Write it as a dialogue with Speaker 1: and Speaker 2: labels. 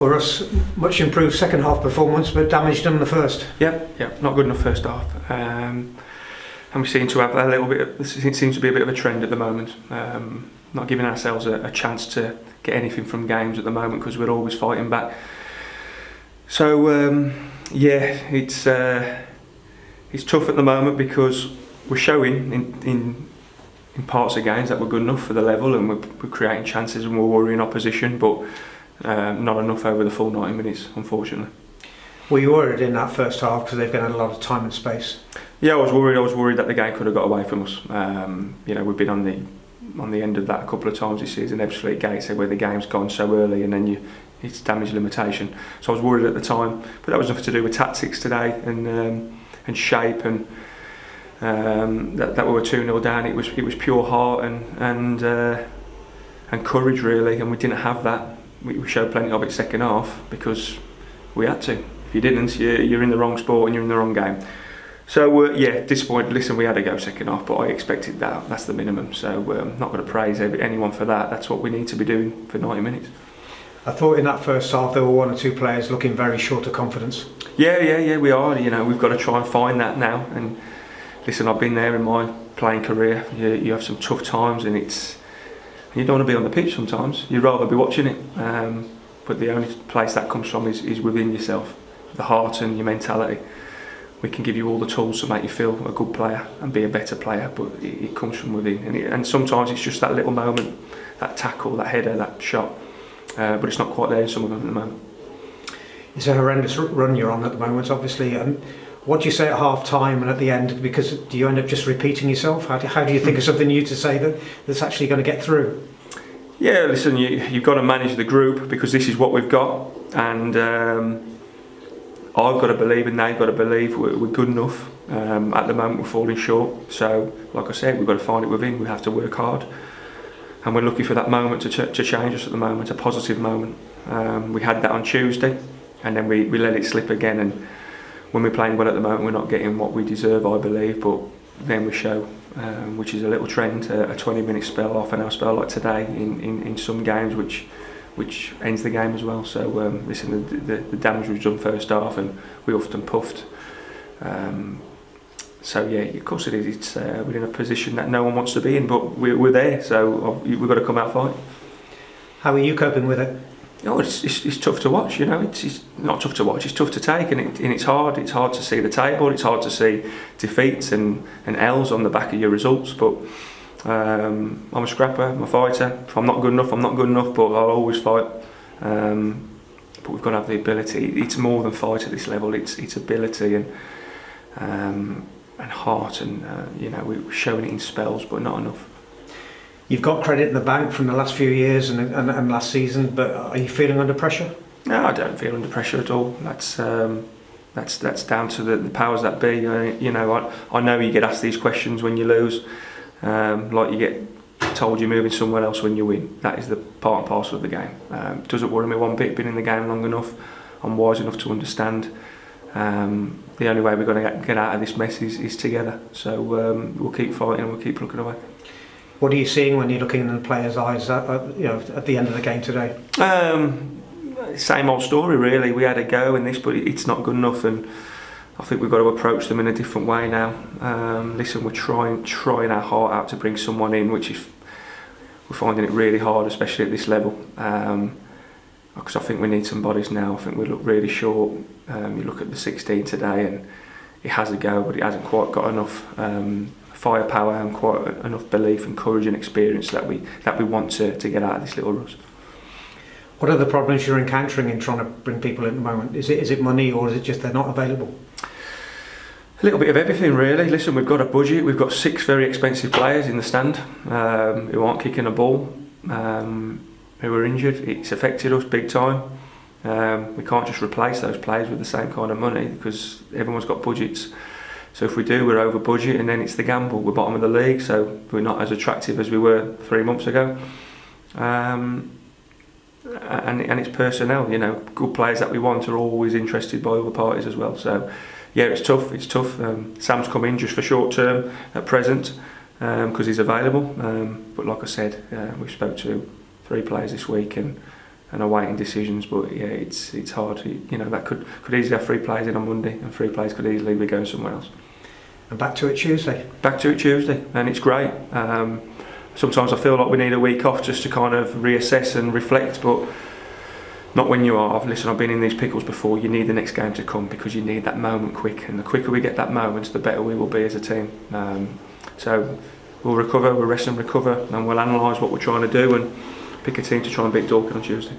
Speaker 1: For us, much improved second half performance, but damaged in the first.
Speaker 2: Yeah, not good enough first half. And we seem to have a little bit. It seems to be a bit of a trend at the moment. Not giving ourselves a chance to get anything from games at the moment because we're always fighting back. So it's tough at the moment because we're showing in parts of games that we're good enough for the level, and we're creating chances and we're worrying opposition, but not enough over the full 90 minutes, unfortunately.
Speaker 1: Were you worried in that first half because they've got a lot of time and space?
Speaker 2: Yeah, I was worried that the game could have got away from us. We've been on the end of that a couple of times this season, Ebbsfleet Gateshead, where the game's gone so early and then it's damage limitation. So I was worried at the time, but that was nothing to do with tactics today and shape and that we were 2-0 down. It was pure heart and courage really, and we didn't have that. We showed plenty of it second half because we had to. If you didn't, you're in the wrong sport and you're in the wrong game. So disappointed. Listen, we had to go second half, but I expected that. That's the minimum. So I'm not going to praise anyone for that. That's what we need to be doing for 90 minutes.
Speaker 1: I thought in that first half there were one or two players looking very short of confidence. Yeah, we are. We've got to try and find that now. And listen, I've been there in my playing career. You have some tough times, and you don't want to be on the pitch sometimes. You'd rather be watching it. But the only place that comes from is within yourself, the heart and your mentality. We can give you all the tools to make you feel a good player and be a better player, but it comes from within. And sometimes it's just that little moment, that tackle, that header, that shot. But it's not quite there in some of them at the moment. It's a horrendous run you're on at the moment, obviously. What do you say at half time and at the end? Because do you end up just repeating yourself? How do you think of something new to say that's actually going to get through?
Speaker 2: Yeah, listen, you've got to manage the group because this is what we've got, and I've got to believe and they've got to believe we're good enough. At the moment we're falling short, so like I said, we've got to find it within. We have to work hard, and we're looking for that moment to change us at the moment, a positive moment. We had that on Tuesday, and then we let it slip again, and when we're playing well at the moment we're not getting what we deserve, I believe, but then we show, which is a little trend, a 20-minute spell, half an hour spell like today in some games, which ends the game as well. So listen, the damage was done first half and we often puffed. So yeah, of course it is. We're in a position that no one wants to be in, but we're there, so we've got to come out fight.
Speaker 1: How are you coping with it?
Speaker 2: It's tough to watch, it's not tough to watch, it's tough to take, and it's hard. It's hard to see the table, it's hard to see defeats and L's on the back of your results, but I'm a scrapper, I'm a fighter. If I'm not good enough, I'm not good enough, but I'll always fight. But we've got to have the ability. It's more than fight at this level, it's ability and heart, and we're showing it in spells, but not enough.
Speaker 1: You've got credit in the bank from the last few years and last season, but are you feeling under pressure?
Speaker 2: No, I don't feel under pressure at all. That's down to the powers that be. I know you get asked these questions when you lose, like you get told you're moving somewhere else when you win. That is the part and parcel of the game. It doesn't worry me one bit. Been in the game long enough. I'm wise enough to understand. The only way we're going to get out of this mess is together. So we'll keep fighting and we'll keep looking away.
Speaker 1: What are you seeing when you're looking in the players' eyes at the end of the game today?
Speaker 2: Same old story really. We had a go in this, but it's not good enough, and I think we've got to approach them in a different way now. Listen, we're trying our heart out to bring someone in, which is we're finding it really hard, especially at this level. Because I think we need some bodies now. I think we look really short. You look at the 16 today, and it has a go, but it hasn't quite got enough firepower and quite enough belief and courage and experience that we want to get out of this little rust.
Speaker 1: What are the problems you're encountering in trying to bring people in at the moment? Is it money, or is it just they're not available?
Speaker 2: A little bit of everything really. Listen, we've got a budget. We've got 6 very expensive players in the stand who aren't kicking a ball, who are injured. It's affected us big time. We can't just replace those players with the same kind of money because everyone's got budgets. So if we do, we're over budget, and then it's the gamble. We're bottom of the league, so we're not as attractive as we were 3 months ago. And it's personnel. Good players that we want are always interested by other parties as well. So yeah, it's tough. Sam's come in just for short term at present because he's available. But like I said, we spoke to 3 players this week, and awaiting decisions. But yeah, it's hard. You know, that could easily have 3 players in on Monday, and 3 players could easily be going somewhere else.
Speaker 1: And back to it Tuesday.
Speaker 2: Back to it Tuesday, and it's great. Sometimes I feel like we need a week off just to kind of reassess and reflect, but not when you are. Listen, I've been in these pickles before. You need the next game to come because you need that moment quick, and the quicker we get that moment, the better we will be as a team. So we'll recover, we'll rest and recover, and we'll analyse what we're trying to do and pick a team to try and beat Dorking on Tuesday.